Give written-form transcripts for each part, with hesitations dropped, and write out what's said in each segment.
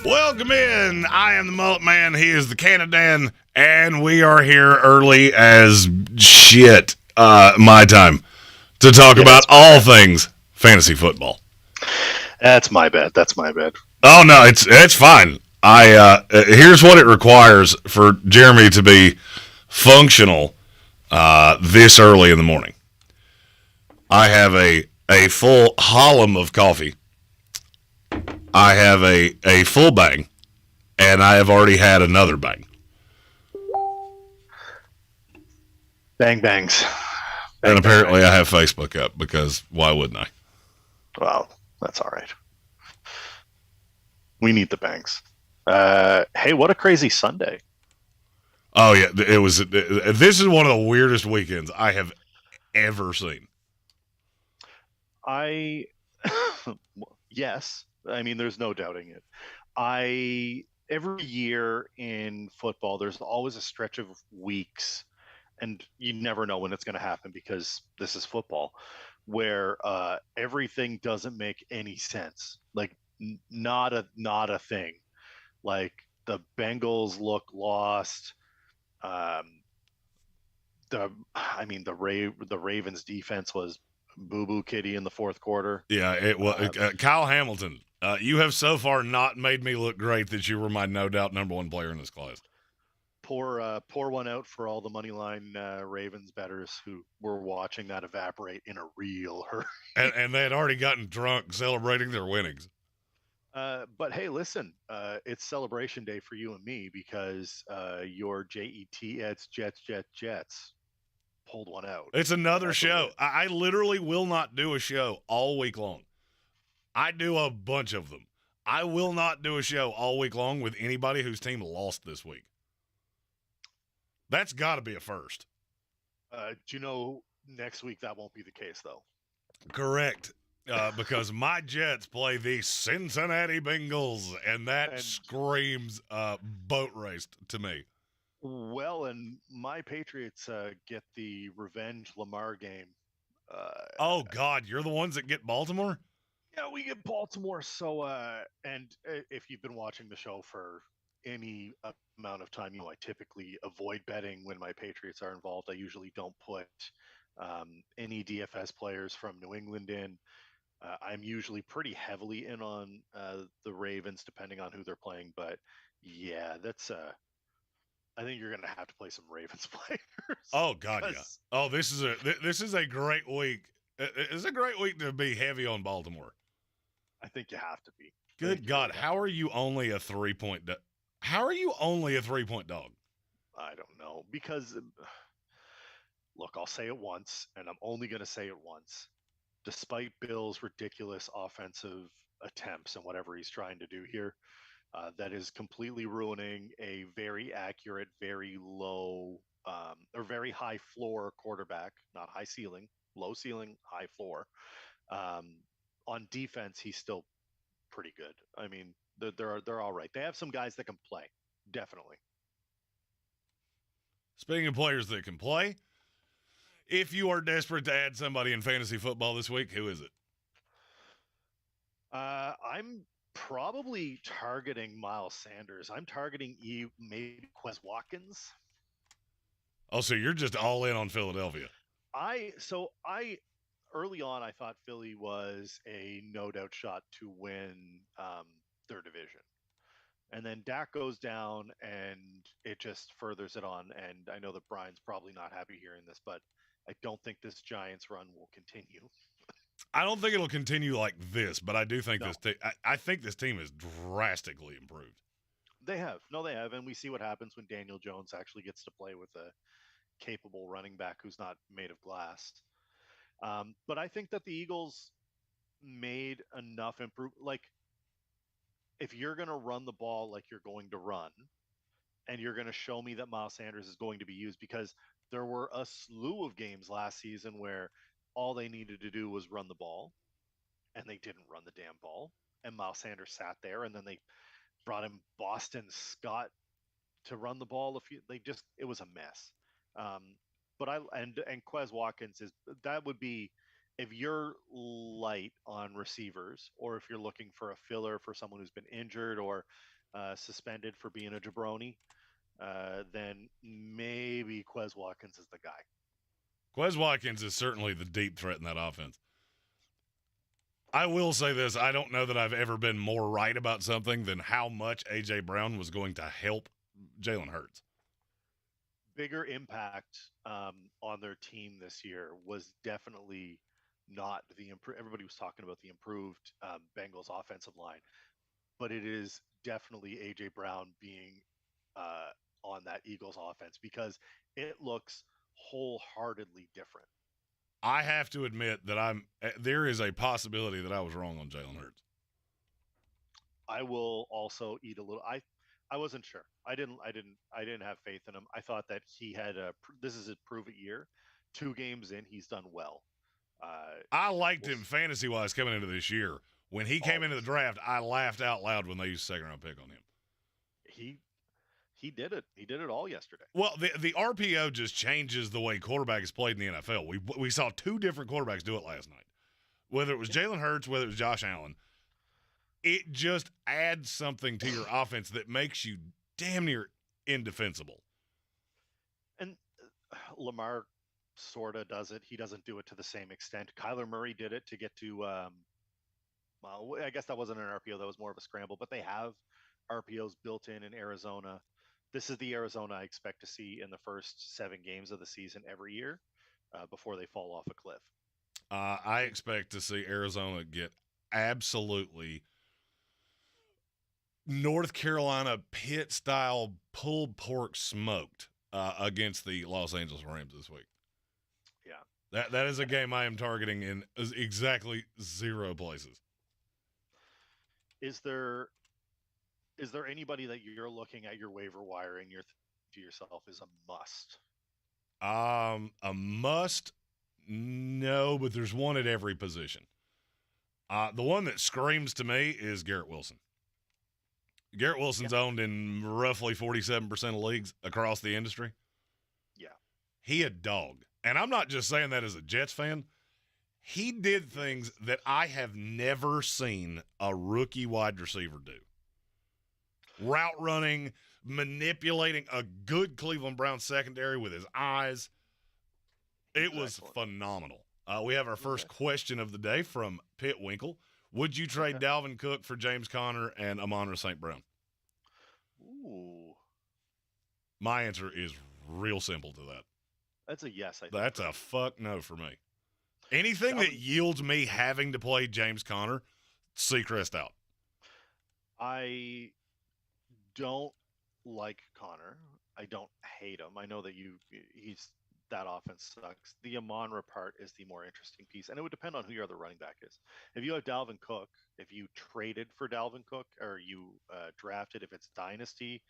Welcome in. I am the Mullet Man. He is the Canadan, and we are here early as shit, my time, to talk about all things fantasy football. That's my bad. Oh, no, it's fine. Here's what it requires for Jeremy to be functional this early in the morning. I have a full column of coffee. I have a full bang, and I have already had another bang. Bangs. And apparently I have Facebook up, because why wouldn't I? Well, that's all right. We need the bangs. Hey, what a crazy Sunday. Oh, yeah. This is one of the weirdest weekends I have ever seen. Yes. I mean, there's no doubting it. Every year in football, there's always a stretch of weeks, and you never know when it's going to happen because this is football, where everything doesn't make any sense. Like not a thing. Like the Bengals look lost. The Ravens defense was boo-boo kitty in the fourth quarter. Yeah, it was Kyle Hamilton. You have so far not made me look great that you were my no doubt number one player in this class. Pour one out for all the moneyline Ravens bettors who were watching that evaporate in a real hurry. And they had already gotten drunk celebrating their winnings. But hey, listen, it's celebration day for you and me because your Jets pulled one out. It's another show. I literally will not do a show all week long. I do a bunch of them. I will not do a show all week long with anybody whose team lost this week. That's got to be a first. Do you know next week that won't be the case, though? Correct. Because my Jets play the Cincinnati Bengals, and that screams boat race to me. Well, and my Patriots get the revenge Lamar game. Oh, God, you're the ones that get Baltimore? Yeah, we get Baltimore. So, and if you've been watching the show for any amount of time, I typically avoid betting when my Patriots are involved. I usually don't put any DFS players from New England in. I'm usually pretty heavily in on the Ravens, depending on who they're playing. But yeah, that's I think you're going to have to play some Ravens players. Oh God, yeah. Oh, this is a great week. It's a great week to be heavy on Baltimore. I think you have to be. Good God, how are you only a 3-point? How are you only a 3-point dog? I don't know, because look, I'll say it once, and I'm only going to say it once. despite Bill's ridiculous offensive attempts and whatever he's trying to do here, that is completely ruining a very accurate, very low, or very high floor quarterback, not high ceiling, low ceiling, high floor. On defense, he's still pretty good. I mean, they're all right. They have some guys that can play, definitely. Speaking of players that can play, if you are desperate to add somebody in fantasy football this week, who is it? I'm probably targeting Miles Sanders. I'm targeting maybe Quez Watkins. Oh, so you're just all in on Philadelphia. I early on I thought Philly was a no doubt shot to win their division. And then Dak goes down and it just furthers it on. And I know that Brian's probably not happy hearing this, but I don't think this Giants run will continue. I don't think it'll continue like this, but I do think I think this team is drastically improved. They have. No, they have. And we see what happens when Daniel Jones actually gets to play with a capable running back who's not made of glass. But I think that the Eagles made enough improvement. Like, if you're going to run the ball like you're going to run, and you're going to show me that Miles Sanders is going to be used, because there were a slew of games last season where all they needed to do was run the ball, and they didn't run the damn ball. And Miles Sanders sat there, and then they brought in Boston Scott to run the ball. It was a mess. But Quez Watkins that would be, if you're light on receivers, or if you're looking for a filler for someone who's been injured or suspended for being a jabroni, then maybe Quez Watkins is the guy. Quez Watkins is certainly the deep threat in that offense. I will say this. I don't know that I've ever been more right about something than how much A.J. Brown was going to help Jalen Hurts. Bigger impact on their team this year was definitely not everybody was talking about the improved Bengals offensive line, but it is definitely A.J. Brown being on that Eagles offense, because it looks wholeheartedly different. I have to admit that there is a possibility that I was wrong on Jalen Hurts. I will also eat a little. I wasn't sure. I didn't have faith in him. I thought that he had this is his prove it year. 2 games in, he's done well. I liked him fantasy wise coming into this year. When he came into the draft, I laughed out loud when they used a 2nd-round pick on him. He did it. He did it all yesterday. Well, the RPO just changes the way quarterback is played in the NFL. We saw 2 different quarterbacks do it last night. Whether it was Jalen Hurts, whether it was Josh Allen, it just adds something to your offense that makes you damn near indefensible. And Lamar sort of does it. He doesn't do it to the same extent. Kyler Murray did it to get to, well, I guess that wasn't an RPO. That was more of a scramble. But they have RPOs built in Arizona. This is the Arizona I expect to see in the first 7 games of the season every year before they fall off a cliff. I expect to see Arizona get absolutely North Carolina pit-style pulled pork smoked against the Los Angeles Rams this week. Yeah. That is a game I am targeting in exactly 0 places. Is there anybody that you're looking at your waiver wire and you're to yourself is a must? A must? No, but there's one at every position. The one that screams to me is Garrett Wilson. Garrett Wilson's owned in roughly 47% of leagues across the industry. Yeah. He a dog. And I'm not just saying that as a Jets fan. He did things that I have never seen a rookie wide receiver do. Route running, manipulating a good Cleveland Browns secondary with his eyes. It was phenomenal. We have our first question of the day from Pitt Winkle. Would you trade Dalvin Cook for James Conner and Amon-Ra St. Brown? Ooh. My answer is real simple to that. That's a yes, I think. That's a fuck no for me. Anything that yields me having to play James Conner, Seacrest out. I don't like Conner. I don't hate him. I know that he's that offense sucks. The Amonra part is the more interesting piece, and it would depend on who your other running back is. If you have Dalvin Cook, if you traded for Dalvin Cook, or you drafted, if it's dynasty,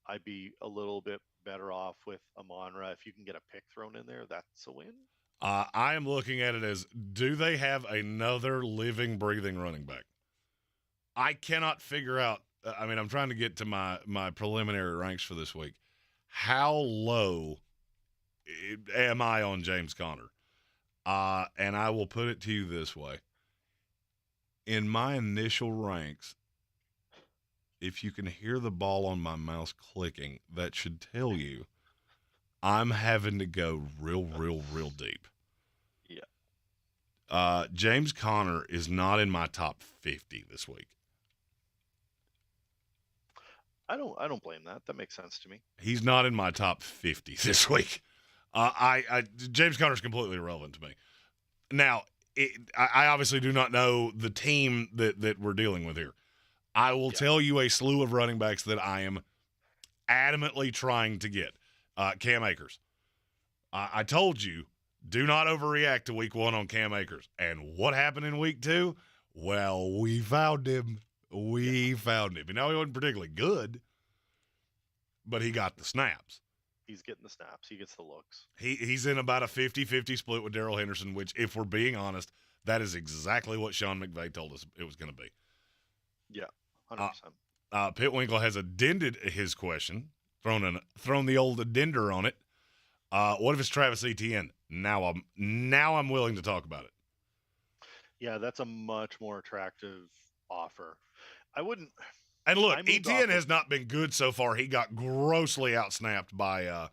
I'd be a little bit better off with Amonra. If you can get a pick thrown in there, that's a win. I am looking at it as, do they have another living, breathing running back? I cannot figure out. I'm trying to get to my preliminary ranks for this week. How low am I on James Conner? And I will put it to you this way. In my initial ranks, if you can hear the ball on my mouse clicking, that should tell you I'm having to go real deep. Yeah. James Conner is not in my top 50 this week. I don't blame that. That makes sense to me. He's not in my top 50 this week. James Conner is completely irrelevant to me. Now, I obviously do not know the team that we're dealing with here. I will tell you a slew of running backs that I am adamantly trying to get. Cam Akers. I told you, do not overreact to week 1 on Cam Akers. And what happened in week 2? Well, we found him. We found him. And now he wasn't particularly good, but he got the snaps. He's getting the snaps. He gets the looks. He's in about a 50-50 split with Darrell Henderson, which, if we're being honest, that is exactly what Sean McVay told us it was going to be. Yeah, 100%. Pitwinkle has addended his question, thrown the old addender on it. What if it's Travis Etienne? Now I'm willing to talk about it. Yeah, that's a much more attractive offer. I wouldn't. And look, Etienne has not been good so far. He got grossly outsnapped by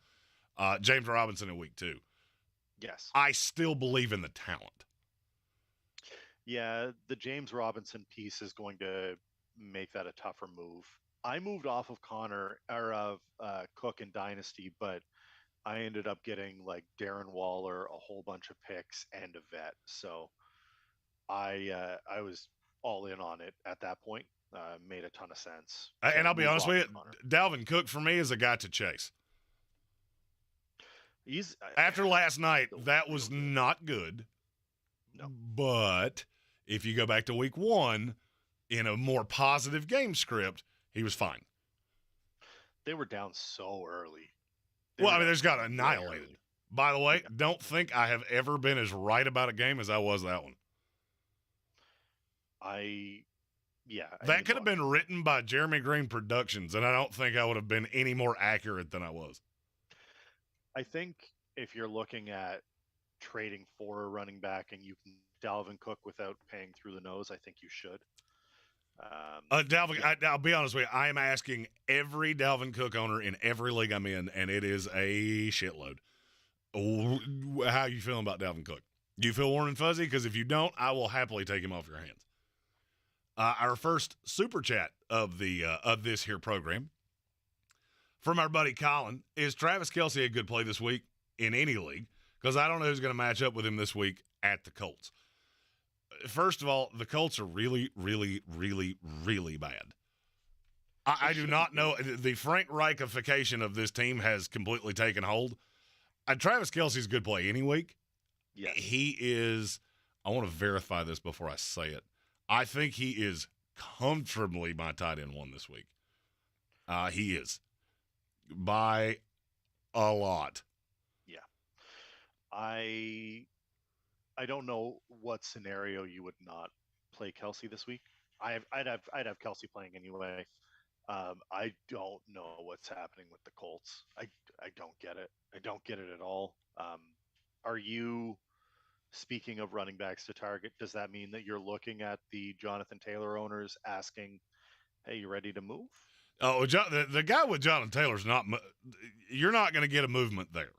James Robinson in week 2. Yes. I still believe in the talent. Yeah, the James Robinson piece is going to make that a tougher move. I moved off of Cook in Dynasty, but I ended up getting like Darren Waller, a whole bunch of picks, and a vet. So I was all in on it at that point. Made a ton of sense. And I'll be honest with you, Dalvin Cook for me is a guy to chase. After last night, that was not good. No. But if you go back to week 1, in a more positive game script, he was fine. They were down so early. They just got annihilated. By the way, don't think I have ever been as right about a game as I was that one. That could have been written by Jeremy Greene Productions, and I don't think I would have been any more accurate than I was. I think if you're looking at trading for a running back and you can Dalvin Cook without paying through the nose, I think you should. Dalvin, I'll be honest with you. I am asking every Dalvin Cook owner in every league I'm in, and it is a shitload. How are you feeling about Dalvin Cook? Do you feel warm and fuzzy? Because if you don't, I will happily take him off your hands. Our first super chat of this here program from our buddy Colin is Travis Kelsey a good play this week in any league? Because I don't know who's going to match up with him this week at the Colts. First of all, the Colts are really, really, really, really bad. I do not know. The Frank Reichification of this team has completely taken hold. Travis Kelsey's a good play any week. Yeah. He is. I want to verify this before I say it. I think he is comfortably my tight end 1 this week. He is. By a lot. Yeah. I don't know what scenario you would not play Kelsey this week. I'd have Kelsey playing anyway. I don't know what's happening with the Colts. I don't get it. I don't get it at all. Are you, speaking of running backs to target, does that mean that you're looking at the Jonathan Taylor owners asking, hey, you ready to move? Oh, the guy with Jonathan Taylor's not – you're not going to get a movement there.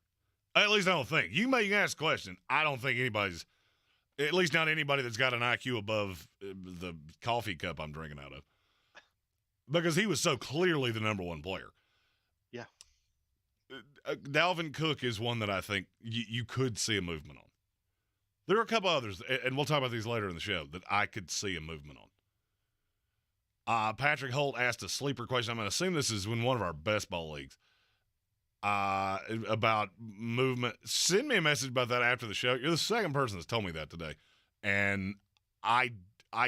At least I don't think. You may ask a question. I don't think anybody's – at least not anybody that's got an IQ above the coffee cup I'm drinking out of. Because he was so clearly the number 1 player. Yeah. Dalvin Cook is one that I think you could see a movement on. There are a couple others, and we'll talk about these later in the show, that I could see a movement on. Patrick Holt asked a sleeper question. I'm going to assume this is in one of our best ball leagues. about movement. Send me a message about that after the show. You're the second person that's told me that today. And I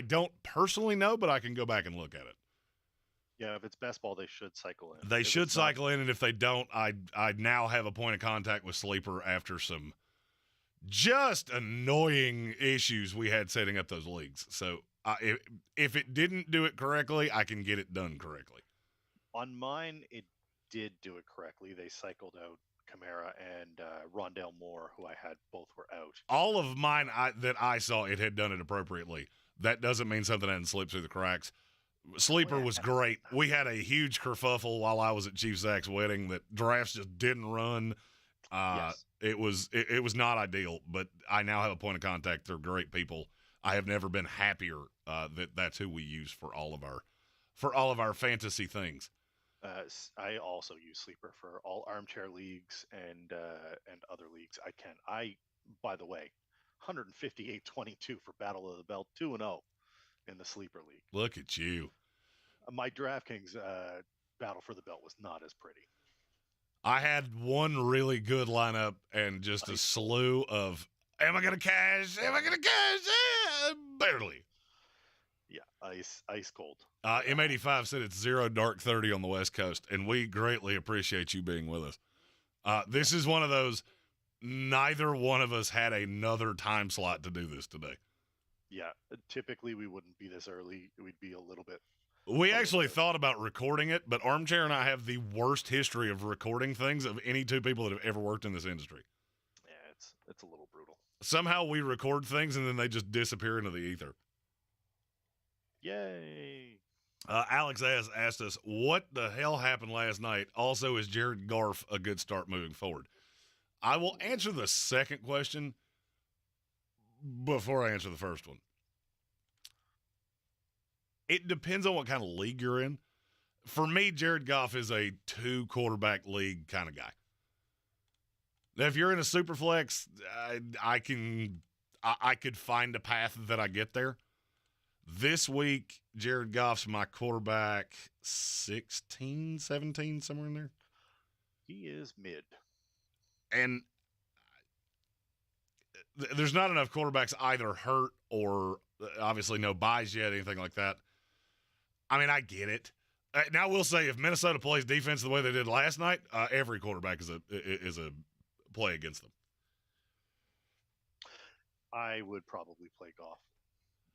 don't personally know, but I can go back and look at it. Yeah, if it's best ball, they should cycle in. They should cycle in, and if they don't, I now have a point of contact with Sleeper after some just annoying issues we had setting up those leagues. So if it didn't do it correctly, I can get it done correctly. On mine, it did do it correctly. They cycled out Kamara and Rondale Moore, who I had both were out. All of mine that I saw, it had done it appropriately. That doesn't mean something hadn't slipped through the cracks. Sleeper was great. We had a huge kerfuffle while I was at Chief Zach's wedding that drafts just didn't run. Yes. It was not ideal, but I now have a point of contact. They're great people. I have never been happier that's who we use for all of our fantasy things. I also use Sleeper for all Armchair leagues and other leagues. By the way, 158-22 for Battle of the Belt, 2-0 in the Sleeper league. Look at you. My DraftKings Battle for the Belt was not as pretty. I had one really good lineup and just a slew of, am I going to cash? Am I going to cash? Barely. Yeah, ice cold. M85 said it's 0 dark 30 on the West Coast, and we greatly appreciate you being with us. This is one of those, neither one of us had another time slot to do this today. Yeah, typically we wouldn't be this early. We'd be a little bit. We actually thought about recording it, but Armchair and I have the worst history of recording things of any two people that have ever worked in this industry. Yeah, it's a little brutal. Somehow we record things and then they just disappear into the ether. Yay. Alex asked us, what the hell happened last night? Also, is Jared Goff a good start moving forward? I will answer the second question before I answer the first one. It depends on what kind of league you're in. For me, Jared Goff is a 2-quarterback league kind of guy. Now, if you're in a super flex, I could find a path that I get there. This week, Jared Goff's my quarterback 16, 17, somewhere in there. He is mid. And there's not enough quarterbacks either hurt or obviously no buys yet, anything like that. I mean, I get it. Now, I will say, if Minnesota plays defense the way they did last night, every quarterback is a play against them. I would probably play Goff.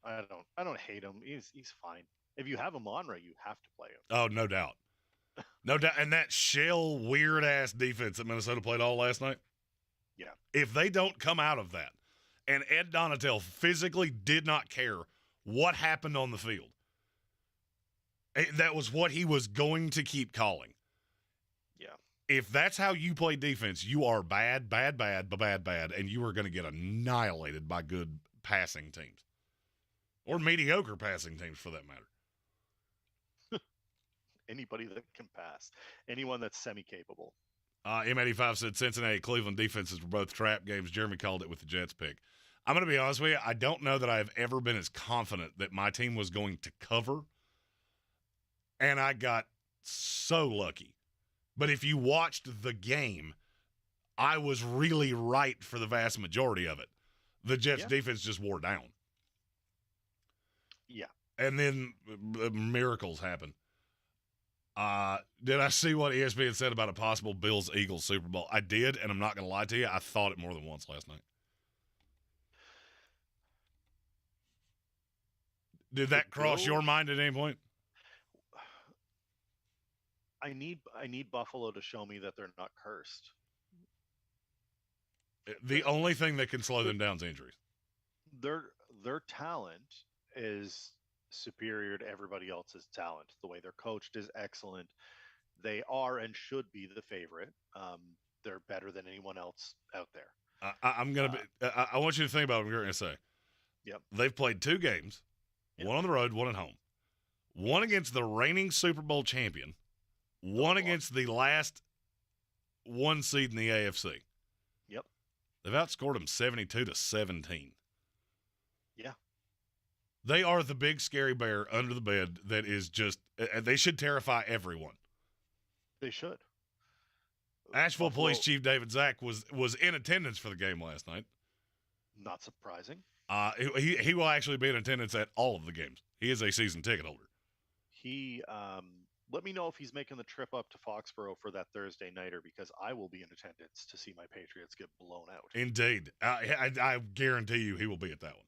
I don't hate him. He's fine. If you have him on right, you have to play him. Oh, no doubt. No doubt. And that shell weird-ass defense that Minnesota played all last night, yeah. If they don't come out of that, and Ed Donatel physically did not care what happened on the field, that was what he was going to keep calling. Yeah. If that's how you play defense, you are bad, and you are going to get annihilated by good passing teams. Or mediocre passing teams, for that matter. Anybody that can pass. Anyone that's semi-capable. M85 said Cincinnati, Cleveland defenses were both trap games. Jeremy called it with the Jets pick. I'm going to be honest with you. I don't know that I've ever been as confident that my team was going to cover. And I got so lucky. But if you watched the game, I was really right for the vast majority of it. The Jets' defense just wore down. Yeah. And then miracles happen. Did I see what ESPN said about a possible Bills-Eagles Super Bowl? I did, and I'm not going to lie to you. I thought it more than once last night. Did that cross your mind at any point? I need Buffalo to show me that they're not cursed. The only thing that can slow them down is injuries. Their talent is superior to everybody else's talent. The way they're coached is excellent. They are and should be the favorite. They're better than anyone else out there. I want you to think about what you're going to say. Yep. They've played 2 games, one on the road, one at home. One against the reigning Super Bowl champion, one against the last 1 seed in the AFC. Yep. They've outscored them 72-17. Yeah. They are the big scary bear under the bed that is just – they should terrify everyone. They should. Asheville Police Chief David Zach was in attendance for the game last night. Not surprising. He will actually be in attendance at all of the games. He is a season ticket holder. He let me know if he's making the trip up to Foxborough for that Thursday nighter, because I will be in attendance to see my Patriots get blown out. Indeed, I guarantee you he will be at that one.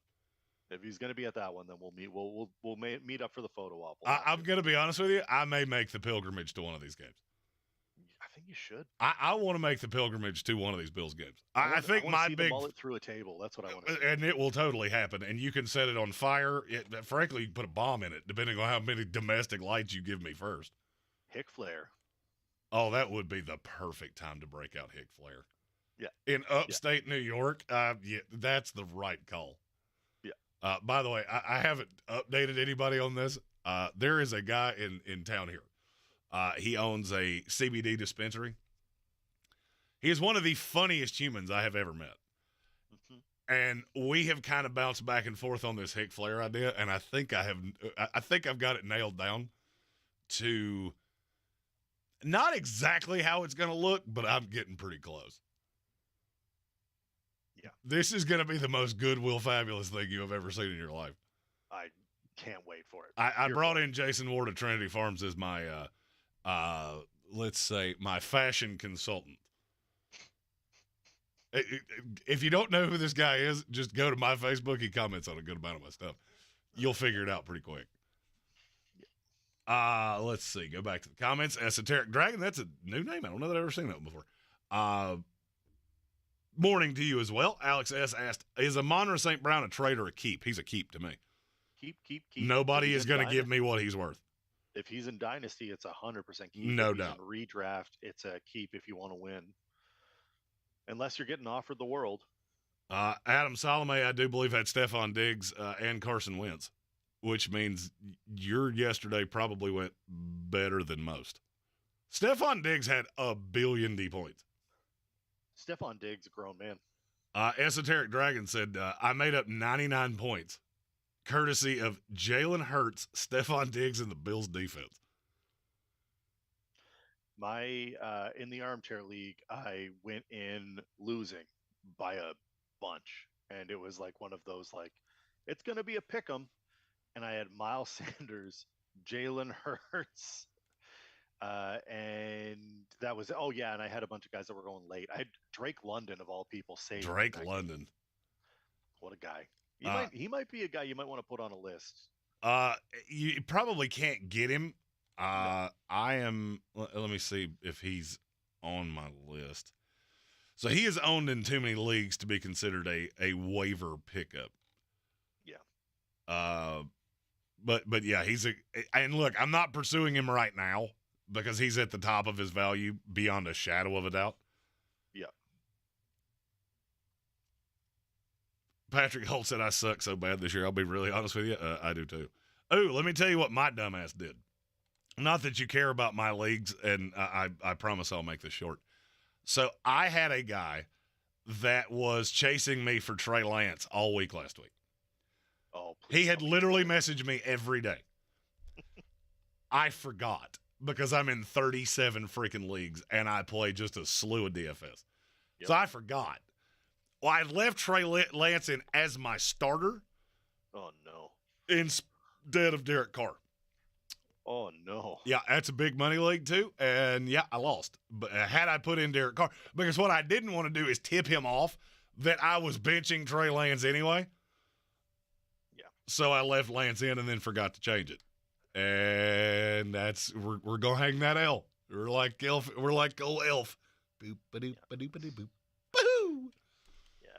If he's going to be at that one, then we'll meet. We'll meet up for the photo op. I'm going to be honest with you. I may make the pilgrimage to one of these games. I think you should. I want to make the pilgrimage to one of these Bills games. I think my see big the mullet through a table. That's what I want to see. And it will totally happen. And you can set it on fire. Frankly, you can put a bomb in it, depending on how many domestic lights you give me first. Hick Flare. Oh, that would be the perfect time to break out Hick Flare. Yeah. In upstate New York, that's the right call. Yeah. By the way, I haven't updated anybody on this. There is a guy in town here. He owns a CBD dispensary. He is one of the funniest humans I have ever met. Mm-hmm. And we have kind of bounced back and forth on this Hick Flare idea, and I think I've got it nailed down to not exactly how it's going to look, but I'm getting pretty close. Yeah. This is going to be the most Goodwill Fabulous thing you have ever seen in your life. I can't wait for it. I brought in Jason Ward of Trinity Farms as my, let's say, my fashion consultant. If you don't know who this guy is, just go to my Facebook. He comments on a good amount of my stuff. You'll figure it out pretty quick. Let's see. Go back to the comments. Esoteric Dragon, that's a new name. I don't know that I've ever seen that one before. Morning to you as well. Alex S. asked, is Amon St. Brown a trade or a keep? He's a keep to me. Keep. Nobody is going to give me what he's worth. If he's in Dynasty, it's 100% keep. No if doubt. In redraft, it's a keep if you want to win. Unless you're getting offered the world. Adam Salome, I do believe, had Stephon Diggs and Carson Wentz, which means your yesterday probably went better than most. Stephon Diggs had a billion D points. Stephon Diggs, a grown man. Esoteric Dragon said, I made up 99 points, courtesy of Jalen Hurts, Stephon Diggs, and the Bills defense. In the Armchair League, I went in losing by a bunch. And it was like one of those, like, it's going to be a pick 'em. And I had Miles Sanders, Jalen Hurts, and that was, and I had a bunch of guys that were going late. I had Drake London, of all people, saved. Drake London. What a guy. He might be a guy you might want to put on a list. You probably can't get him. No. Let me see if he's on my list. So he is owned in too many leagues to be considered a waiver pickup. Yeah. But yeah, and look, I'm not pursuing him right now because he's at the top of his value beyond a shadow of a doubt. Yeah. Patrick Holt said I suck so bad this year. I'll be really honest with you. I do too. Oh, let me tell you what my dumbass did. Not that you care about my leagues, and I promise I'll make this short. So I had a guy that was chasing me for Trey Lance all week last week. Oh, he had literally messaged me every day. I forgot because I'm in 37 freaking leagues, and I play just a slew of DFS. Yep. So I forgot. Well, I left Trey Lance in as my starter. Oh, no. Instead of Derek Carr. Oh, no. Yeah, that's a big money league, too. And, yeah, I lost. But had I put in Derek Carr, because what I didn't want to do is tip him off that I was benching Trey Lance anyway. Yeah. So I left Lance in and then forgot to change it. And we're going to hang that L. We're like old Elf. Boop, ba-doop, ba-doop, ba-doop, boop. Boo! Yeah,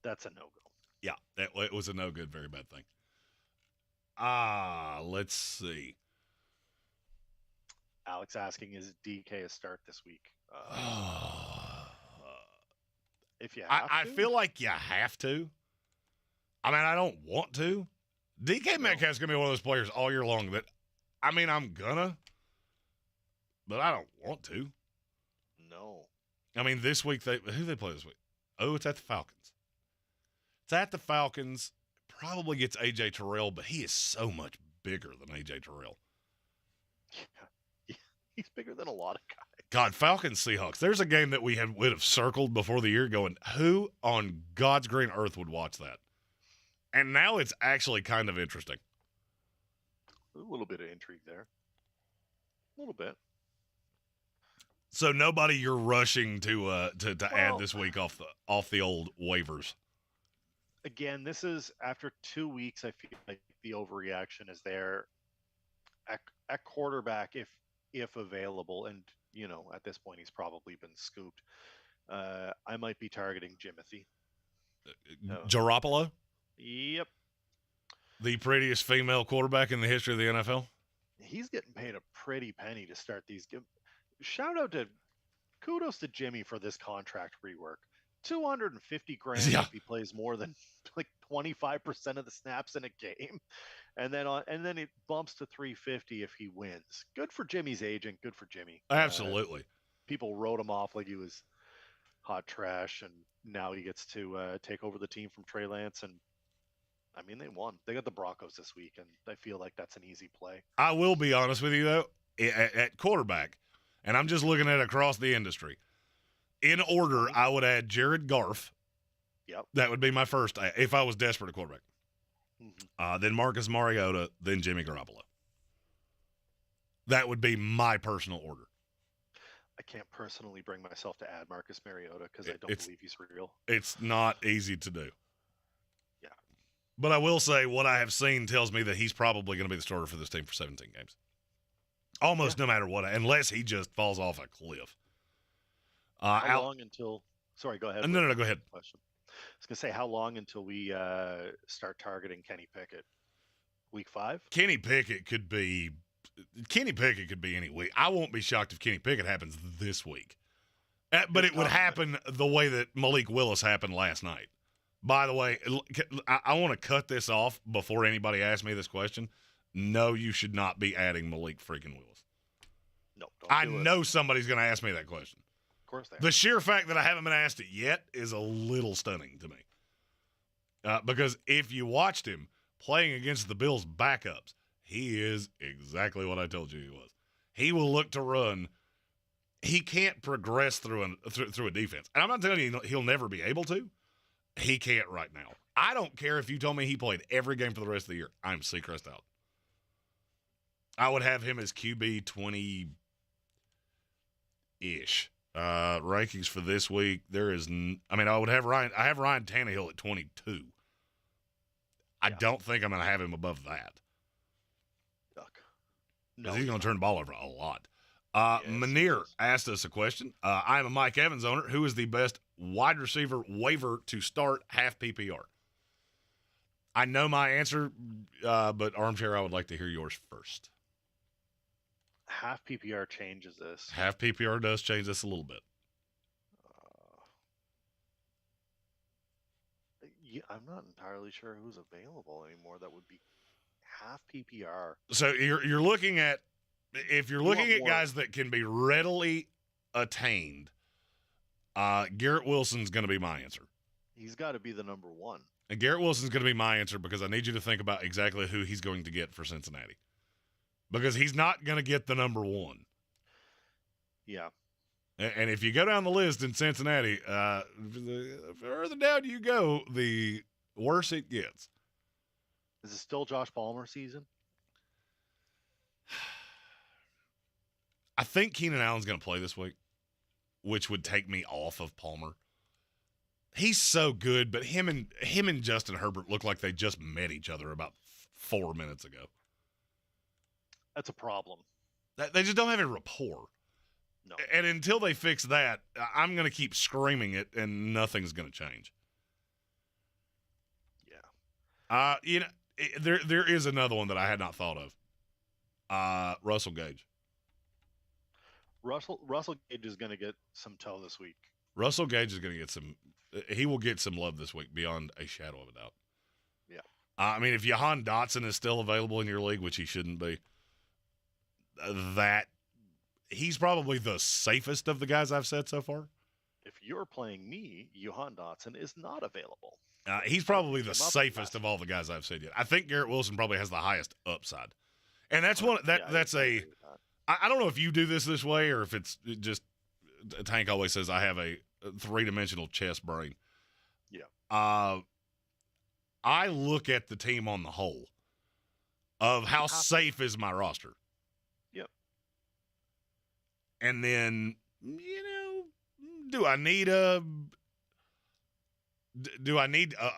that's a no-go. Yeah, it was a no good, very bad thing. Let's see. Alex asking, is DK a start this week? If you have I feel like you have to. I mean, I don't want to. DK Metcalf's going to be one of those players all year long that, I mean, I'm gonna, but I don't want to. No. I mean, this week, who they play this week? Oh, it's at the Falcons. It's at the Falcons. Probably gets A.J. Terrell, but he is so much bigger than A.J. Terrell. Yeah. He's bigger than a lot of guys. God, Falcons Seahawks. There's a game that would have circled before the year going, who on God's green earth would watch that? And now it's actually kind of interesting. A little bit of intrigue there. A little bit. So nobody you're rushing to add this week off the old waivers. Again, this is after 2 weeks. I feel like the overreaction is there at quarterback if available, and at this point he's probably been scooped. I might be targeting Jimothy. Garoppolo? Yep. The prettiest female quarterback in the history of the NFL? He's getting paid a pretty penny to start these. Kudos to Jimmy for this contract rework. $250,000 if he plays more than like 25% of the snaps in a game, and then it bumps to $350 if he wins. Good for Jimmy's agent. Good for Jimmy. Absolutely. People wrote him off like he was hot trash, and now he gets to take over the team from Trey Lance. And I mean, they won. They got the Broncos this week, and I feel like that's an easy play. I will be honest with you though, at quarterback, and I'm just looking at across the industry. In order, I would add Jared Goff. Yep. That would be my first if I was desperate at quarterback. Mm-hmm. Then Marcus Mariota, then Jimmy Garoppolo. That would be my personal order. I can't personally bring myself to add Marcus Mariota because I don't believe he's real. It's not easy to do. Yeah. But I will say what I have seen tells me that he's probably going to be the starter for this team for 17 games. Almost no matter what, unless he just falls off a cliff. How long until? Sorry, go ahead. No, go ahead. Question. I was gonna say, how long until we start targeting Kenny Pickett? Week 5? Kenny Pickett could be any week. I won't be shocked if Kenny Pickett happens this week. But it would happen the way that Malik Willis happened last night. By the way, I want to cut this off before anybody asks me this question. No, you should not be adding Malik freaking Willis. No, I know somebody's going to ask me that question. Of course they are. The sheer fact that I haven't been asked it yet is a little stunning to me. Because if you watched him playing against the Bills' backups, he is exactly what I told you he was. He will look to run. He can't progress through a defense. And I'm not telling you he'll never be able to. He can't right now. I don't care if you told me he played every game for the rest of the year. I'm Seacrest out. I would have him as QB 20-ish. Rankings for this week. I have Ryan Tannehill at 22. I don't think I'm going to have him above that. Because he's going to turn the ball over a lot. Manir asked us a question. I'm a Mike Evans owner. Who is the best wide receiver waiver to start half PPR? I know my answer, but Armchair, I would like to hear yours first. Half PPR changes this. Half PPR does change this a little bit. I'm not entirely sure who's available anymore. That would be half PPR. So you're looking at, if you're looking at guys that can be readily attained, Garrett Wilson's going to be my answer. He's got to be the number one. And Garrett Wilson's going to be my answer because I need you to think about exactly who he's going to get for Cincinnati. Because he's not going to get the number one. Yeah. And if you go down the list in Cincinnati, the further down you go, the worse it gets. Is it still Josh Palmer season? I think Keenan Allen's going to play this week, which would take me off of Palmer. He's so good, but him and Justin Herbert look like they just met each other about 4 minutes ago. That's a problem. They just don't have a rapport. No. And until they fix that, I'm going to keep screaming it, and nothing's going to change. Yeah. There is another one that I had not thought of. Russell Gage. Russell Gage is going to get some toe this week. Russell Gage is going to get some. He will get some love this week, beyond a shadow of a doubt. Yeah. I mean, if Jahan Dotson is still available in your league, which he shouldn't be, that he's probably the safest of the guys I've said so far. If you're playing me, Jahan Dotson is not available. He's probably the safest of all the guys I've said yet. I think Garrett Wilson probably has the highest upside, and that's one. That's a. I don't know if you do this way or if it's just Tank always says I have a three-dimensional chess brain. Yeah. I look at the team on the whole of how safe is my roster. Yep. And then, do I need a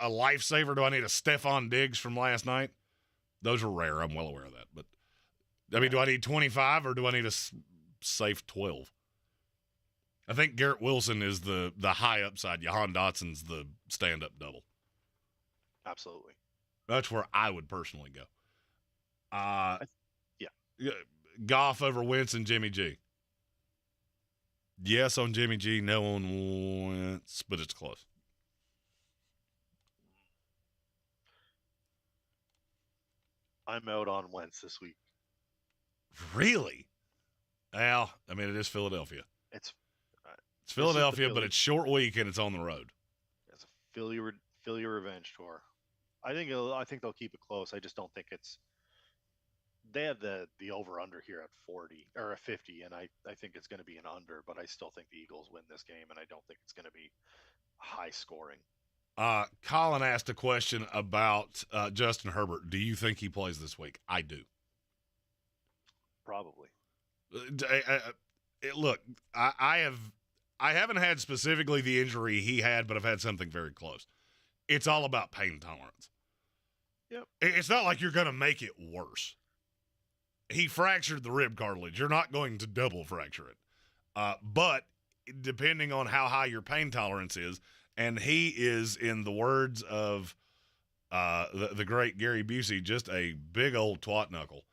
lifesaver? Do I need a Stephon Diggs from last night? Those are rare. I'm well aware of that. But, do I need 25 or do I need a safe 12? I think Garrett Wilson is the high upside. Jahan Dotson's the stand-up double. Absolutely. That's where I would personally go. Yeah. Goff over Wentz and Jimmy G. Yes on Jimmy G, no on Wentz, but it's close. I'm out on Wentz this week. Really? Well, it is Philadelphia. It's Philadelphia, but it's short week and it's on the road. It's a Philly revenge tour. I think they'll keep it close. I just don't think it's. They have the over under here at 40 or 50, and I think it's going to be an under. But I still think the Eagles win this game, and I don't think it's going to be high scoring. Colin asked a question about Justin Herbert. Do you think he plays this week? I do. Probably. Look, I haven't had specifically the injury he had, but I've had something very close. It's all about pain tolerance. Yep. It's not like you're going to make it worse. He fractured the rib cartilage. You're not going to double fracture it. But depending on how high your pain tolerance is, and he is, in the words of the great Gary Busey, just a big old twat knuckle,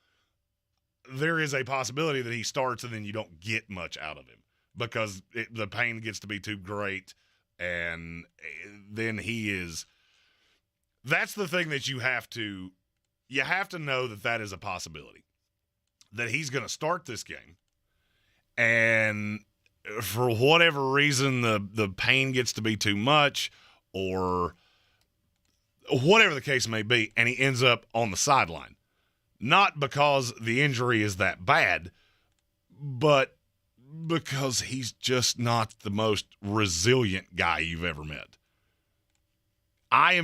there is a possibility that he starts and then you don't get much out of him because the pain gets to be too great, and then he is – that's the thing that you have to know that is a possibility, that he's going to start this game, and for whatever reason the pain gets to be too much or whatever the case may be, and he ends up on the sideline. Not because the injury is that bad, but because he's just not the most resilient guy you've ever met. I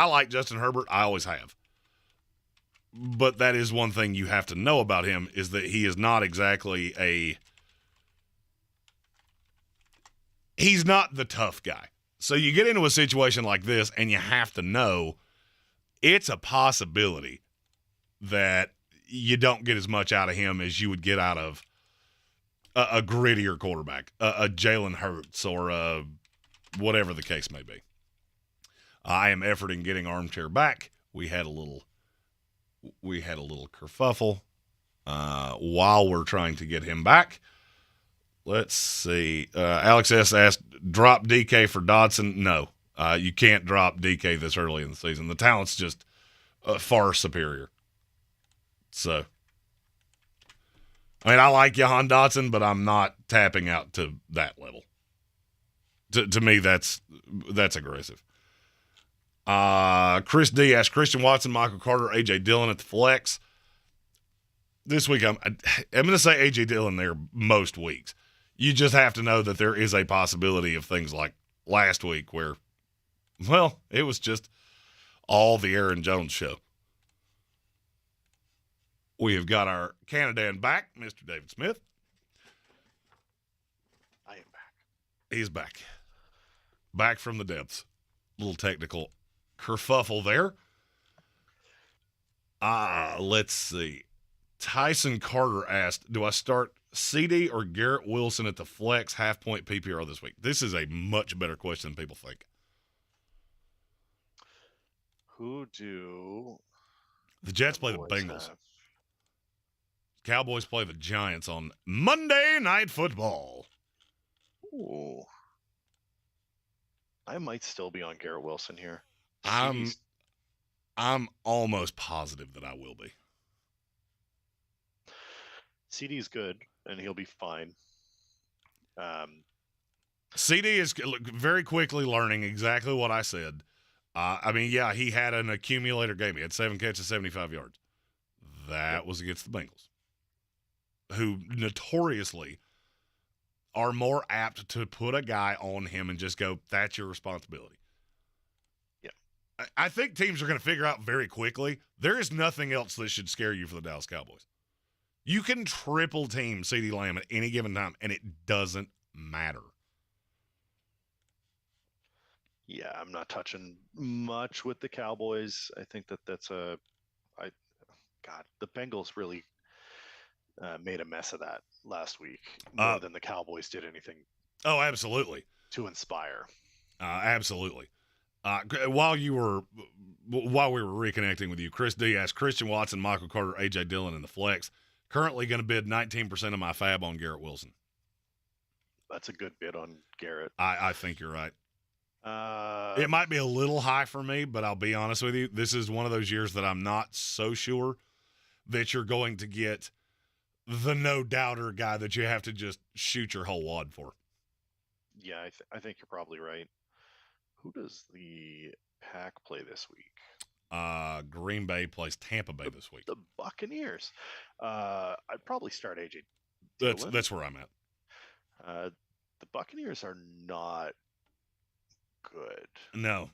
like Justin Herbert. I always have. But that is one thing you have to know about him, is that he is not exactly he's not the tough guy. So you get into a situation like this and you have to know it's a possibility that you don't get as much out of him as you would get out of a grittier quarterback, a Jalen Hurts or whatever the case may be. I am efforting getting Armchair back. We had a little kerfuffle while we're trying to get him back. Let's see. Alex S. asked, drop DK for Dodson. No, you can't drop DK this early in the season. The talent's just far superior. So, I like Jahan Dotson, but I'm not tapping out to that level. To me, that's aggressive. Chris D asked, Christian Watson, Michael Carter, A.J. Dillon at the flex. This week, I'm going to say A.J. Dillon there most weeks. You just have to know that there is a possibility of things like last week where, well, it was just all the Aaron Jones show. We have got our Canadan back, Mr. David Smith. I am back. He's back. Back from the depths. Little technical kerfuffle there. Let's see. Tyson Carter asked, do I start CD or Garrett Wilson at the flex half-point PPR this week? This is a much better question than people think. Who do the Jets play the Bengals? Cowboys play the Giants on Monday Night Football. Ooh. I might still be on Garrett Wilson here. I'm almost positive that I will be. CD's good, and he'll be fine. CD is very quickly learning exactly what I said. He had an accumulator game. He had 7 catches, 75 yards. That was against the Bengals. who notoriously are more apt to put a guy on him and just go, that's your responsibility. Yeah. I think teams are going to figure out very quickly there is nothing else that should scare you for the Dallas Cowboys. You can triple team CeeDee Lamb at any given time, and it doesn't matter. Yeah, I'm not touching much with the Cowboys. I think that's the Bengals really made a mess of that last week more than the Cowboys did anything. Oh, absolutely. To inspire. Absolutely. While we were reconnecting with you, Chris D asked Christian Watson, Michael Carter, A.J. Dillon in the flex. Currently going to bid 19% of my fab on Garrett Wilson. That's a good bid on Garrett. I think you're right. It might be a little high for me, but I'll be honest with you. This is one of those years that I'm not so sure that you're going to get the no-doubter guy that you have to just shoot your whole wad for. Yeah, I think you're probably right. Who does the Pack play this week? Green Bay plays Tampa Bay this week. The Buccaneers. I'd probably start AJ Dillon. That's where I'm at. The Buccaneers are not good. No.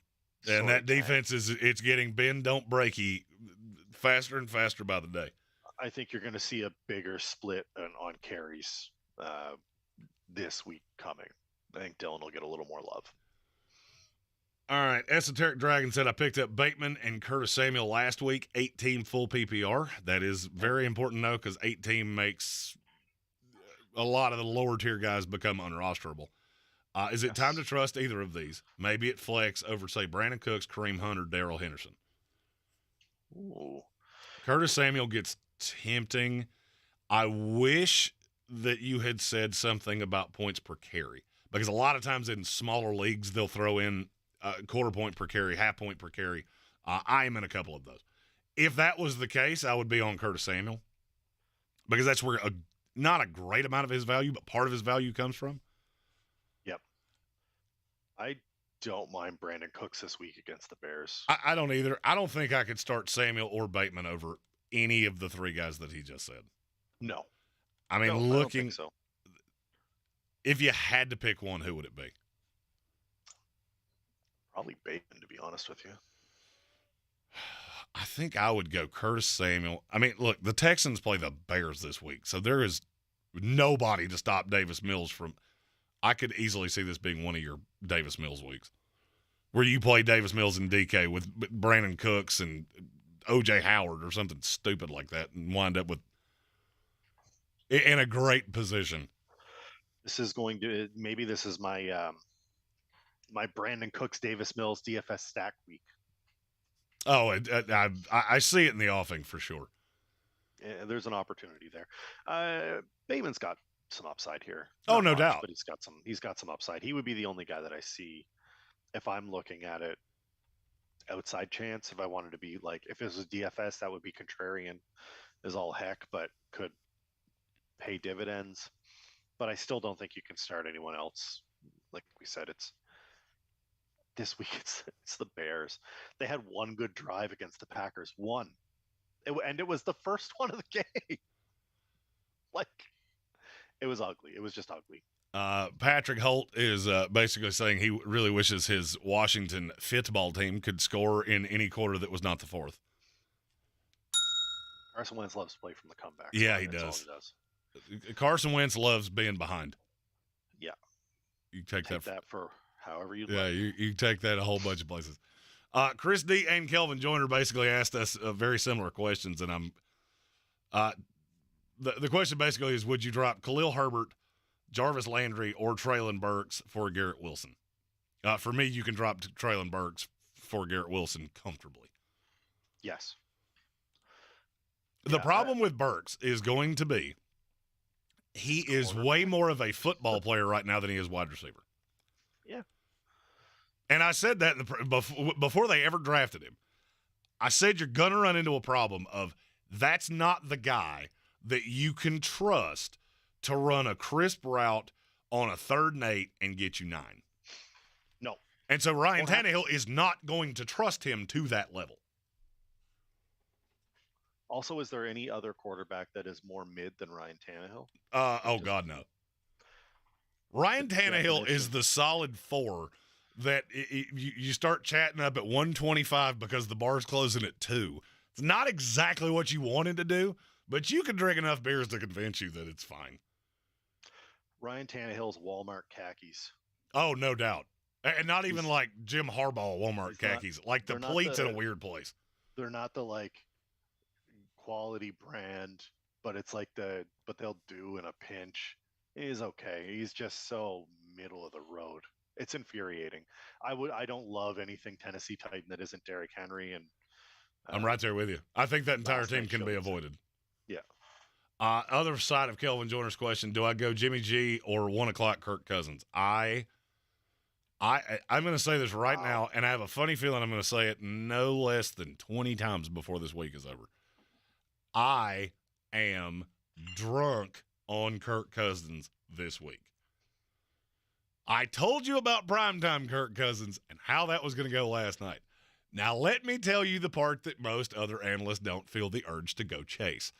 And that defense it's getting bend, don't breaky faster and faster by the day. I think you're going to see a bigger split on carries this week coming. I think Dillon will get a little more love. All right. Esoteric Dragon said, I picked up Bateman and Curtis Samuel last week, 8-team full PPR. That is very important, though, because 8-team makes a lot of the lower tier guys become unrosterable. Is it time to trust either of these? Maybe at flex over, say, Brandon Cooks, Kareem Hunt, or Darrell Henderson. Ooh. Curtis Samuel gets tempting. I wish that you had said something about points per carry, because a lot of times in smaller leagues, they'll throw in quarter point per carry, half point per carry. I am in a couple of those. If that was the case, I would be on Curtis Samuel, because that's where not a great amount of his value, but part of his value comes from. Yep. I don't mind Brandon Cooks this week against the Bears. I don't either. I don't think I could start Samuel or Bateman over any of the three guys that he just said. No. I mean, I don't think so. If you had to pick one, who would it be? Probably Bateman, to be honest with you. I think I would go Curtis Samuel. I mean, look, the Texans play the Bears this week, so there is nobody to stop Davis Mills from. I could easily see this being one of your Davis Mills weeks, where you play Davis Mills and DK with Brandon Cooks and O.J. Howard or something stupid like that, and wind up with in a great position. This is my my Brandon Cooks, Davis Mills DFS stack week. Oh, I see it in the offing for sure. Yeah, there's an opportunity there. Bateman's got some upside here. Oh, no doubt. But he's got some upside. He would be the only guy that I see if I'm looking at it outside chance. If I wanted to be like, if this was DFS, that would be contrarian as all heck, but could pay dividends. But I still don't think you can start anyone else. Like we said, this week it's the Bears. They had one good drive against the Packers. One. And it was the first one of the game. Like, it was ugly. It was just ugly. Patrick Holt is basically saying he really wishes his Washington football team could score in any quarter that was not the fourth. Carson Wentz loves to play from the comeback. Yeah, he does. Carson Wentz loves being behind. Yeah. You take that for however you like. Yeah, you take that a whole bunch of places. Chris D and Kelvin Joyner basically asked us very similar questions, and I'm the question basically is, would you drop Khalil Herbert, Jarvis Landry, or Treylon Burks for Garrett Wilson? For me, you can drop Treylon Burks for Garrett Wilson comfortably. Yes. The problem with Burks is going to be he is way more of a football player right now than he is wide receiver. Yeah. And I said that before they ever drafted him. I said you're going to run into a problem of that's not the guy that you can trust to run a crisp route on a 3rd and 8 and get you 9. No. And so Ryan Tannehill is not going to trust him to that level. Also, is there any other quarterback that is more mid than Ryan Tannehill? God, no. Ryan Tannehill is the solid 4 that you start chatting up at 125 because the bar's closing at 2. It's not exactly what you wanted to do, but you can drink enough beers to convince you that it's fine. Ryan Tannehill's Walmart khakis. Oh, no doubt. And not even like Jim Harbaugh Walmart khakis. Like the pleats in a weird place. They're not the like quality brand, but it's like but they'll do in a pinch. He's okay. He's just so middle of the road. It's infuriating. I don't love anything Tennessee Titan that isn't Derrick Henry, and I'm right there with you. I think that entire team can be avoided. Yeah. Other side of Kelvin Joyner's question: do I go Jimmy G or 1 o'clock Kirk Cousins? I'm going to say this right now, and I have a funny feeling I'm going to say it no less than 20 times before this week is over. I am drunk on Kirk Cousins this week. I told you about primetime Kirk Cousins and how that was going to go last night. Now let me tell you the part that most other analysts don't feel the urge to go chase.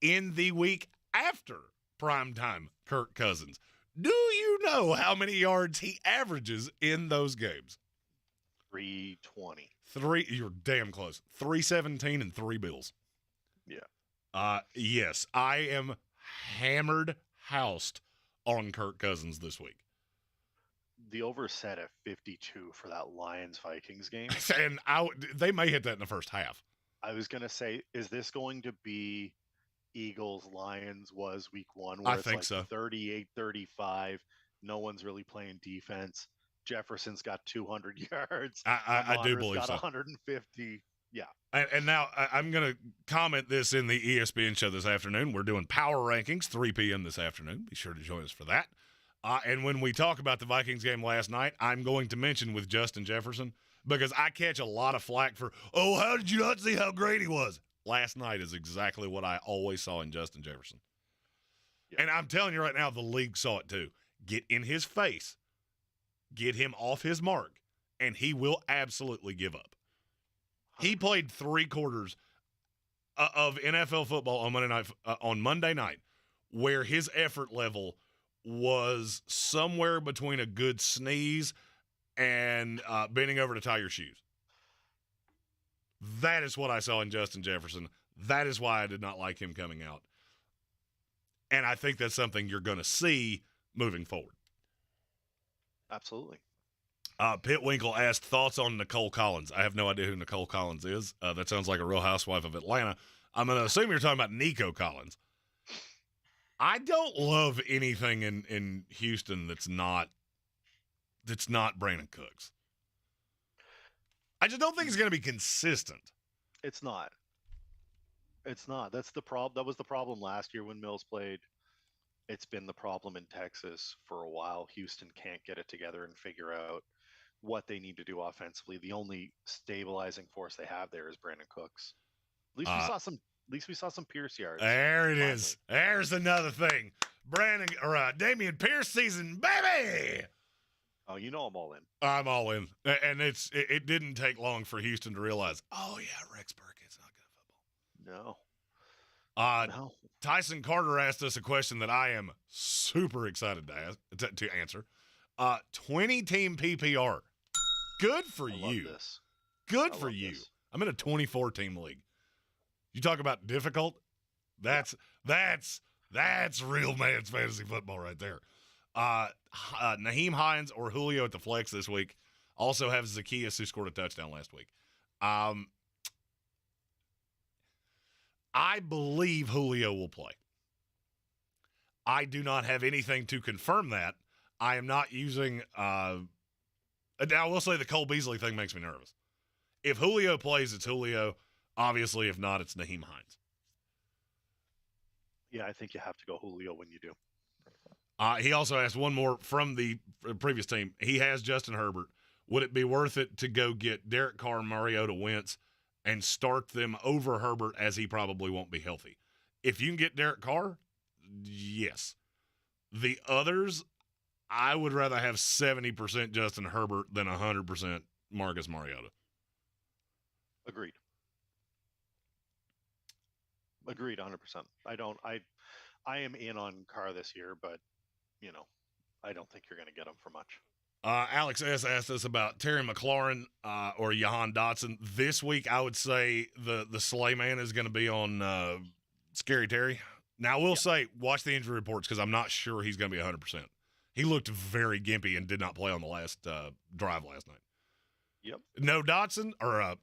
In the week after primetime Kirk Cousins, do you know how many yards he averages in those games? 320. You're damn close. 317 and 3 bills. Yeah. Yes, I am hammered housed on Kirk Cousins this week. The over set at 52 for that Lions-Vikings game. And they may hit that in the first half. I was going to say, is this going to be Eagles-Lions was week 1? I think so. 38-35. No one's really playing defense. Jefferson's got 200 yards. I do believe got so. 150. Yeah. And now I'm going to comment this in the ESPN show this afternoon. We're doing power rankings, 3 p.m. this afternoon. Be sure to join us for that. And when we talk about the Vikings game last night, I'm going to mention with Justin Jefferson because I catch a lot of flack for, how did you not see how great he was? Last night is exactly what I always saw in Justin Jefferson. Yeah. And I'm telling you right now, the league saw it too. Get in his face, get him off his mark, and he will absolutely give up. He played 3 quarters of NFL football on Monday night where his effort level was somewhere between a good sneeze and bending over to tie your shoes. That is what I saw in Justin Jefferson. That is why I did not like him coming out. And I think that's something you're going to see moving forward. Absolutely. Pitwinkle asked thoughts on Nicole Collins. I have no idea who Nicole Collins is. That sounds like a Real Housewife of Atlanta. I'm going to assume you're talking about Nico Collins. I don't love anything in Houston that's not Brandon Cooks. I just don't think it's going to be consistent. It's not. That's the problem. That was the problem last year when Mills played. It's been the problem in Texas for a while. Houston can't get it together and figure out what they need to do offensively. The only stabilizing force they have there is Brandon Cooks. At least we saw some Pierce yards. There it is. There's another thing. Damian Pierce season, baby. Oh, you know I'm all in. I'm all in. And it didn't take long for Houston to realize, Rex Burkhead's not good at football. No. Tyson Carter asked us a question that I am super excited to answer. 20-team PPR. Good for you. This. Good for you. This. I'm in a 24-team league. You talk about difficult? That's real man's fantasy football right there. Naheem Hines or Julio at the flex this week. Also have Zacchaeus, who scored a touchdown last week. I believe Julio will play. I do not have anything to confirm that. I am not using I will say the Cole Beasley thing makes me nervous. If Julio plays, it's Julio. Obviously, if not, it's Naheem Hines. Yeah, I think you have to go Julio when you do. He also asked one more from the previous team. He has Justin Herbert. Would it be worth it to go get Derek Carr, Mariota, Wentz, and start them over Herbert as he probably won't be healthy? If you can get Derek Carr, yes. The others, I would rather have 70% Justin Herbert than 100% Marcus Mariota. Agreed. Agreed, 100%. I am in on Carr this year, but I don't think you're going to get him for much. Alex S. asked us about Terry McLaurin or Jahan Dotson. This week, I would say the Slay Man is going to be on Scary Terry. Now, I will say, watch the injury reports because I'm not sure he's going to be 100%. He looked very gimpy and did not play on the last drive last night. Yep. No Dotson, or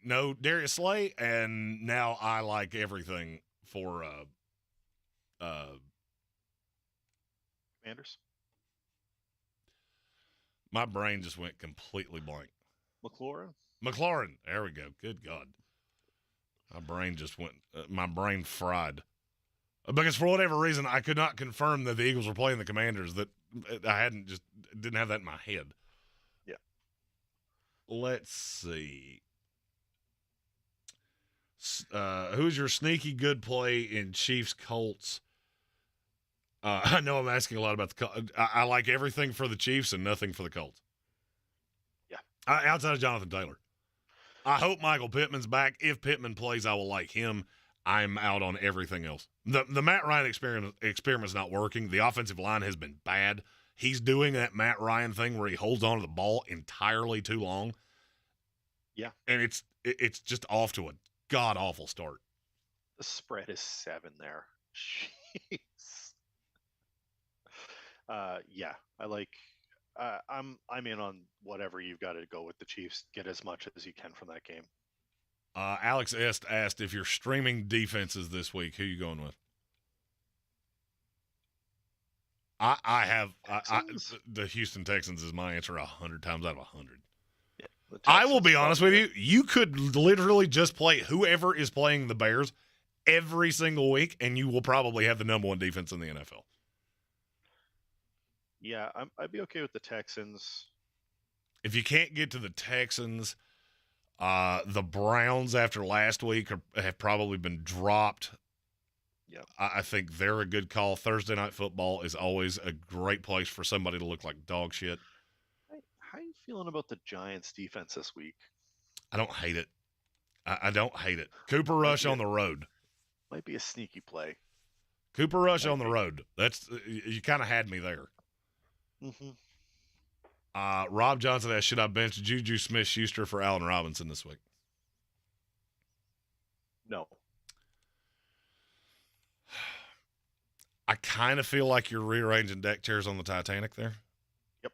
no Darius Slay, and now I like everything for Commanders. My brain just went completely blank. McLaurin. There we go. Good God. My brain just went. My brain fried because for whatever reason I could not confirm that the Eagles were playing the Commanders. That I didn't have that in my head. Yeah. Let's see. Who's your sneaky good play in Chiefs Colts? I know I'm asking a lot about the Colts. I like everything for the Chiefs and nothing for the Colts. Yeah. Outside of Jonathan Taylor. I hope Michael Pittman's back. If Pittman plays, I will like him. I'm out on everything else. The Matt Ryan experiment's not working. The offensive line has been bad. He's doing that Matt Ryan thing where he holds on to the ball entirely too long. Yeah. And it's just off to a god-awful start. The spread is 7 there. Jeez. Yeah, I like. I'm in on whatever you've got to go with the Chiefs. Get as much as you can from that game. Alex Est asked if you're streaming defenses this week. Who are you going with? I have the Houston Texans is my answer 100 times out of 100. Yeah, I will be honest with you. You could literally just play whoever is playing the Bears every single week, and you will probably have the number one defense in the NFL. Yeah, I'd be okay with the Texans. If you can't get to the Texans, the Browns after last week have probably been dropped. Yeah, I think they're a good call. Thursday Night Football is always a great place for somebody to look like dog shit. How are you feeling about the Giants' defense this week? I don't hate it. I don't hate it. Cooper Rush on the road. Might be a sneaky play. Cooper Rush on the road. That's you kind of had me there. Mm-hmm. Rob Johnson asked, should I bench Juju Smith-Schuster for Allen Robinson this week? No. I kind of feel like you're rearranging deck chairs on the Titanic there. Yep.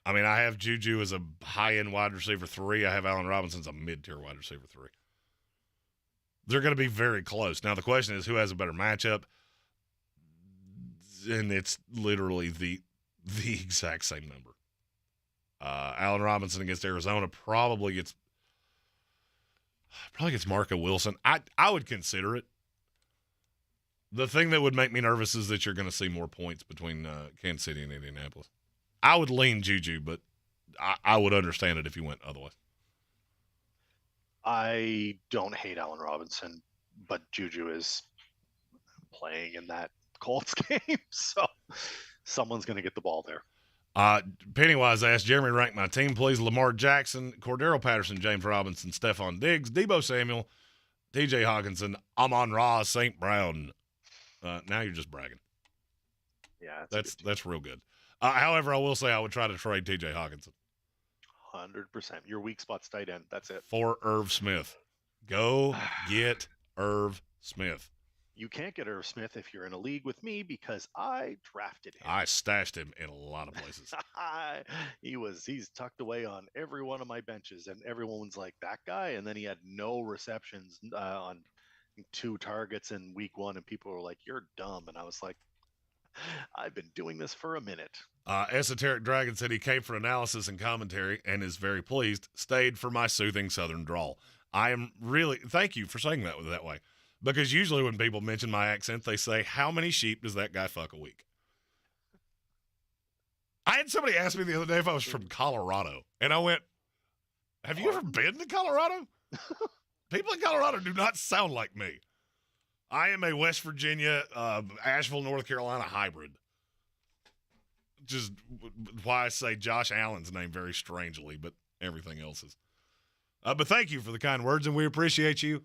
I mean, I have Juju as a high-end wide receiver 3. I have Allen Robinson as a mid-tier wide receiver 3. They're going to be very close. Now, the question is, who has a better matchup? And it's literally the exact same number. Allen Robinson against Arizona probably gets Marco Wilson. I would consider it. The thing that would make me nervous is that you're going to see more points between Kansas City and Indianapolis. I would lean Juju, but I would understand it if you went otherwise. I don't hate Allen Robinson, but Juju is playing in that Colts game, so someone's going to get the ball there. Pennywise asked, Jeremy, rank my team, please. Lamar Jackson, Cordero Patterson, James Robinson, Stephon Diggs, Deebo Samuel, TJ Hawkinson, Amon-Ra, St. Brown. Now you're just bragging. Yeah, that's real good. However, I will say I would try to trade TJ Hawkinson. 100%. Your weak spot's tight end. That's it. For Irv Smith. Go get Irv Smith. You can't get Irv Smith if you're in a league with me because I drafted him. I stashed him in a lot of places. He's tucked away on every one of my benches, and everyone's like, that guy? And then he had no receptions on 2 targets in week 1, and people were like, you're dumb. And I was like, I've been doing this for a minute. Esoteric Dragon said he came for analysis and commentary and is very pleased. Stayed for my soothing southern drawl. I am really, thank you for saying that way. Because usually when people mention my accent, they say, how many sheep does that guy fuck a week? I had somebody ask me the other day if I was from Colorado. And I went, have you ever been to Colorado? People in Colorado do not sound like me. I am a West Virginia, Asheville, North Carolina hybrid. Just why I say Josh Allen's name very strangely, but everything else is. But thank you for the kind words, and we appreciate you.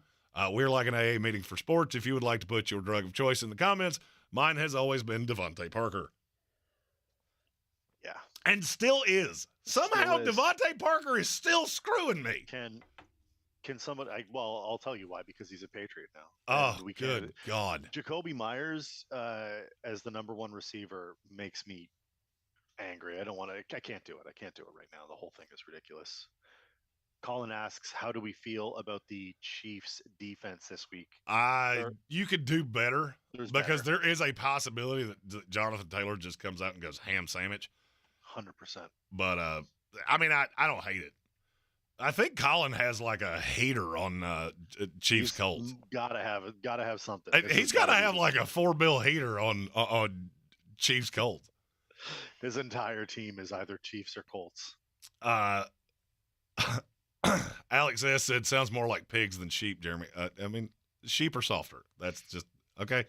We're like an AA meeting for sports. If you would like to put your drug of choice in the comments, mine has always been Devontae Parker. Yeah. And still is. Somehow Devontae Parker is still screwing me. Can someone? I'll tell you why. Because he's a Patriot now. Oh, good God! Jacoby Myers as the number one receiver makes me angry. I can't do it. I can't do it right now. The whole thing is ridiculous. Colin asks, "How do we feel about the Chiefs' defense this week?" You could do better because there is a possibility that Jonathan Taylor just comes out and goes ham sandwich. 100%. But I mean, I don't hate it. I think Colin has like a hater on Chiefs Colts. Gotta have something. He's got to have like a 4-bill hater on Chiefs Colts. His entire team is either Chiefs or Colts. Alex S. said, sounds more like pigs than sheep, Jeremy. I mean, sheep are softer. That's just, okay.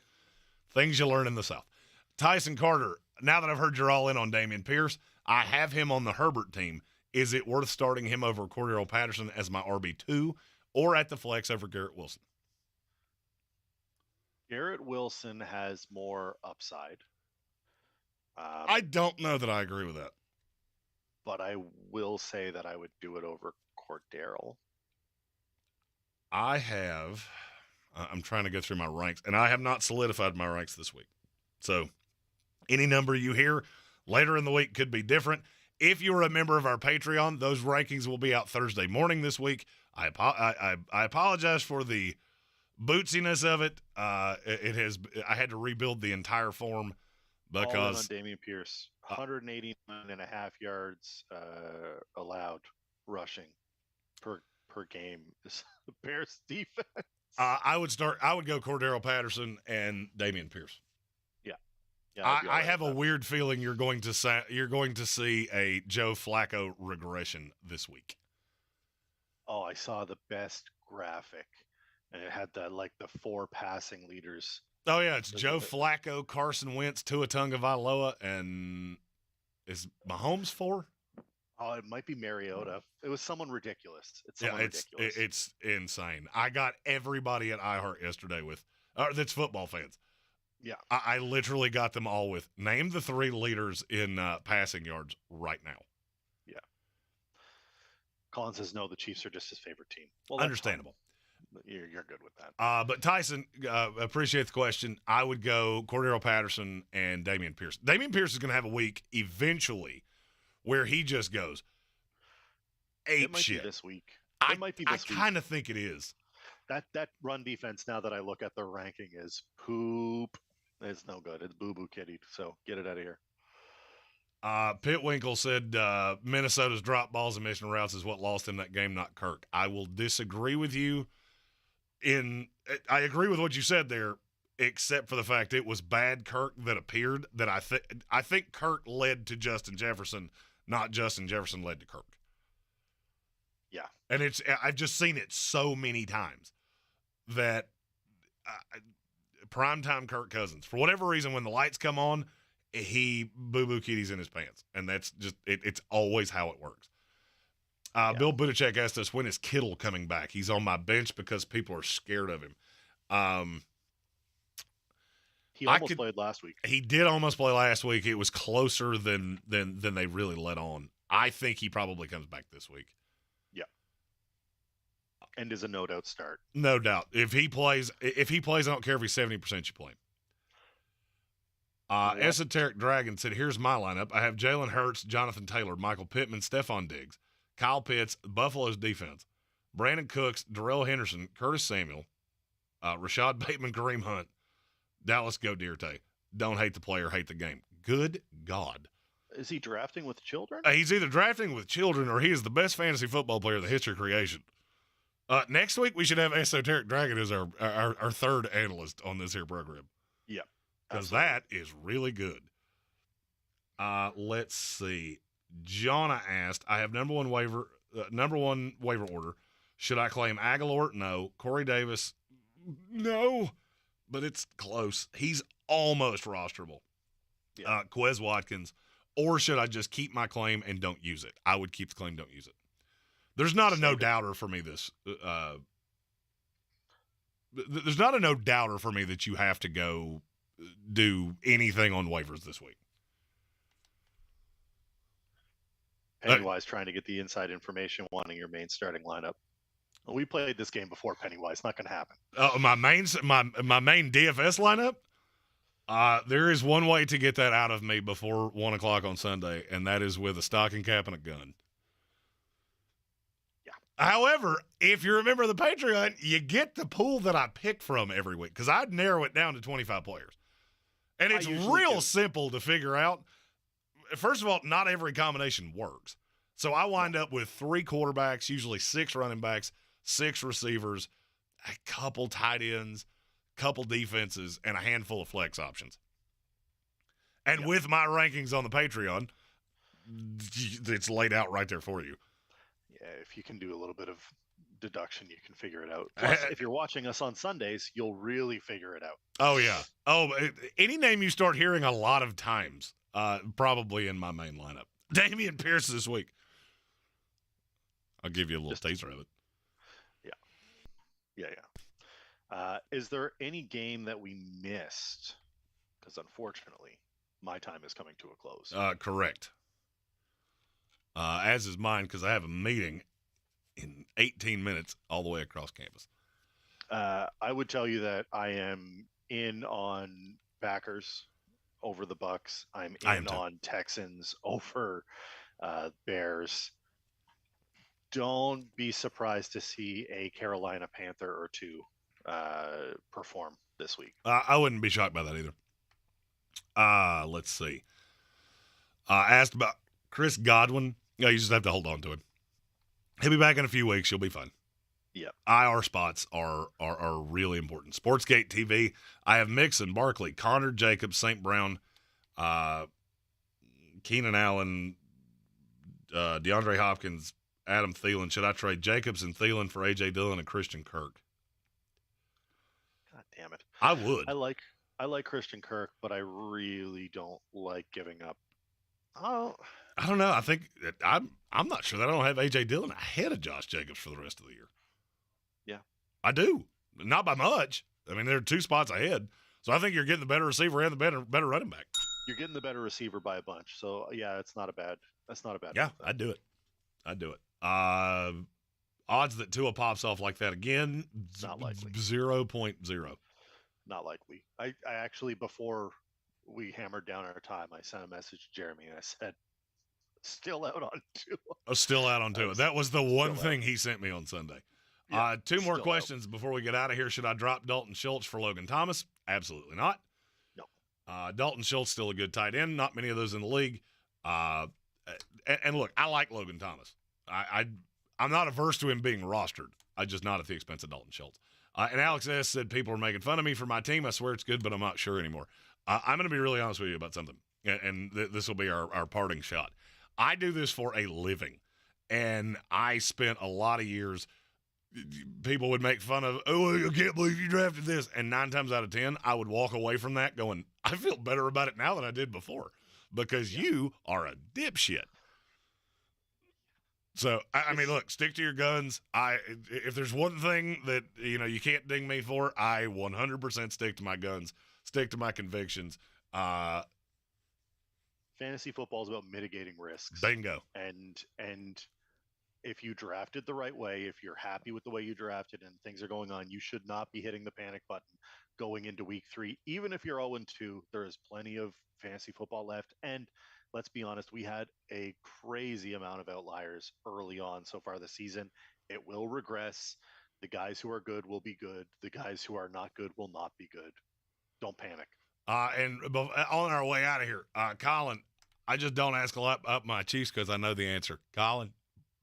Things you learn in the South. Tyson Carter, now that I've heard you're all in on Dameon Pierce, I have him on the Herbert team. Is it worth starting him over Cordero Patterson as my RB2 or at the flex over Garrett Wilson? Garrett Wilson has more upside. I don't know that I agree with that. But I will say that I would do it over Cordero. I'm trying to go through my ranks, and I have not solidified my ranks this week. So any number you hear later in the week could be different. If you're a member of our Patreon, those rankings will be out Thursday morning this week. I apologize for the bootsiness of it. I had to rebuild the entire form because on Dameon Pierce, 189.5 yards allowed rushing per game. This Bears defense. I would go Cordero Patterson and Dameon Pierce. Yeah, I have a weird feeling you're going to see a Joe Flacco regression this week. Oh, I saw the best graphic, and it had the 4 passing leaders. Oh yeah, it's Joe Flacco, Carson Wentz, Tua Tagovailoa, and is Mahomes 4? Oh, it might be Mariota. It was someone ridiculous. Ridiculous. It's insane. I got everybody at iHeart yesterday that's football fans. Yeah. I literally got them all with name the 3 leaders in passing yards right now. Yeah. Colin says no, the Chiefs are just his favorite team. Well, understandable. You're good with that. But Tyson, appreciate the question. I would go Cordero Patterson and Dameon Pierce. Dameon Pierce is going to have a week eventually where he just goes ape shit. Be this week. It might be this week. I kind of think it is. That run defense, now that I look at the ranking, is poop. It's no good. It's boo-boo kitty, so get it out of here. Pitwinkle said Minnesota's drop balls and mission routes is what lost him that game, not Kirk. I will disagree with you. I agree with what you said there, except for the fact it was bad Kirk that appeared. That I think Kirk led to Justin Jefferson, not Justin Jefferson led to Kirk. Yeah, and I've just seen it so many times that primetime Kirk Cousins, for whatever reason, when the lights come on, he boo-boo kitties in his pants, and that's just it's always how it works. Bill Buttigieg asked us, when is Kittle coming back? He's on my bench because people are scared of him. He almost played last week. He did almost play last week. It was closer than they really let on. I think he probably comes back this week. Yeah. And is a no doubt start. No doubt. If he plays, I don't care if he's 70%, you play him. Esoteric Dragon said, here's my lineup. I have Jalen Hurts, Jonathan Taylor, Michael Pittman, Stephon Diggs, Kyle Pitts, Buffalo's defense, Brandon Cooks, Darrell Henderson, Curtis Samuel, Rashad Bateman, Kareem Hunt, Dallas Goederte. Don't hate the player, hate the game. Good God. Is he drafting with children? He's either drafting with children or he is the best fantasy football player in the history of creation. Next week, we should have Esoteric Dragon as our third analyst on this here program. Yeah. Because that is really good. Let's see. Jonna asked, I have number one waiver order. Should I claim Aguilar? No. Corey Davis? No. But it's close. He's almost rosterable. Yeah. Quez Watkins. Or should I just keep my claim and don't use it? I would keep the claim, don't use it. There's not a no-doubter for me this. there's not a no doubter for me that you have to go do anything on waivers this week. Pennywise trying to get the inside information, wanting your main starting lineup. We played this game before, Pennywise. Not going to happen. My main DFS lineup. There is one way to get that out of me before 1 o'clock on Sunday, and that is with a stocking cap and a gun. Yeah. However, if you remember the Patreon, you get the pool that I pick from every week because I'd narrow it down to 25 players. And it's real simple to figure out. First of all, not every combination works. So I wind up with 3 quarterbacks, usually 6 running backs, 6 receivers, a couple tight ends, couple defenses, and a handful of flex options. And with my rankings on the Patreon, it's laid out right there for you. Yeah, if you can do a little bit of deduction, you can figure it out. Plus, if you're watching us on Sundays, you'll really figure it out. Oh, yeah. Oh, any name you start hearing a lot of times, probably in my main lineup. Dameon Pierce this week. I'll give you a little taster of it. Yeah. Is there any game that we missed? Because unfortunately, my time is coming to a close. Correct. As is mine, because I have a meeting in 18 minutes all the way across campus. I would tell you that I am in on Packers over the Bucks. I'm in on Texans over Bears. Don't be surprised to see a Carolina Panther or two perform this week. I wouldn't be shocked by that either. Let's see. Asked about Chris Godwin. Yeah, you just have to hold on to him. He'll be back in a few weeks. You'll be fine. Yeah. IR spots are really important. Sportsgate TV. I have Mixon, Barkley, Connor Jacobs, St. Brown, Keenan Allen, DeAndre Hopkins, Adam Thielen. Should I trade Jacobs and Thielen for A.J. Dillon and Christian Kirk? God damn it. I would. I like Christian Kirk, but I really don't like giving up. I don't know. I think I'm not sure that I don't have A.J. Dillon ahead of Josh Jacobs for the rest of the year. Yeah. I do. Not by much. I mean, there are 2 spots ahead. So I think you're getting the better receiver and the better running back. You're getting the better receiver by a bunch. So, yeah, that's not a bad. Yeah, I'd do it. Odds that Tua pops off like that again, not likely. 0.0. Not likely. I actually, before we hammered down our time, I sent a message to Jeremy and I said, still out on Tua. Oh, still out on Tua. That was the one thing he sent me on Sunday. Yeah, 2 more questions before we get out of here. Should I drop Dalton Schultz for Logan Thomas? Absolutely not. No. Dalton Schultz still a good tight end. Not many of those in the league. And look, I like Logan Thomas. I'm not averse to him being rostered. I'm just not at the expense of Dalton Schultz. And Alex S. said people are making fun of me for my team. I swear it's good, but I'm not sure anymore. I'm going to be really honest with you about something, and this will be our parting shot. I do this for a living, and I spent a lot of years – people would make fun of, oh, I can't believe you drafted this. And 9 times out of 10, I would walk away from that going, I feel better about it now than I did before because you are a dipshit. So, I mean, look, stick to your guns. If there's one thing that, you can't ding me for, I 100% stick to my guns, stick to my convictions. Fantasy football is about mitigating risks. Bingo. And if you drafted the right way, if you're happy with the way you drafted and things are going on, you should not be hitting the panic button going into week 3. Even if you're 0-2, there is plenty of fantasy football left. And let's be honest, we had a crazy amount of outliers early on so far this season. It will regress. The guys who are good will be good. The guys who are not good will not be good. Don't panic. And on our way out of here, Colin, I just don't ask a lot up my Chiefs because I know the answer. Colin,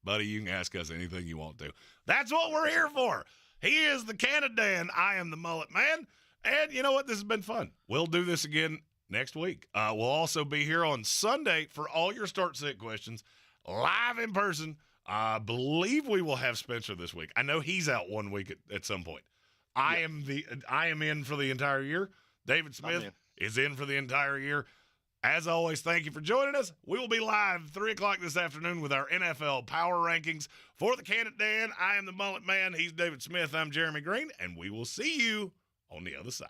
buddy, you can ask us anything you want to. That's what we're here for. He is the Canadian. I am the mullet man. And you know what? This has been fun. We'll do this again next week. We'll also be here on Sunday for all your start-sit questions, live in person. I believe we will have Spencer this week. I know he's out 1 week at some point. I am in for the entire year. David Smith is in for the entire year. As always, thank you for joining us. We will be live 3 o'clock this afternoon with our NFL Power Rankings. For the Candid Dan, I am the Mullet Man. He's David Smith. I'm Jeremy Greene, and we will see you on the other side.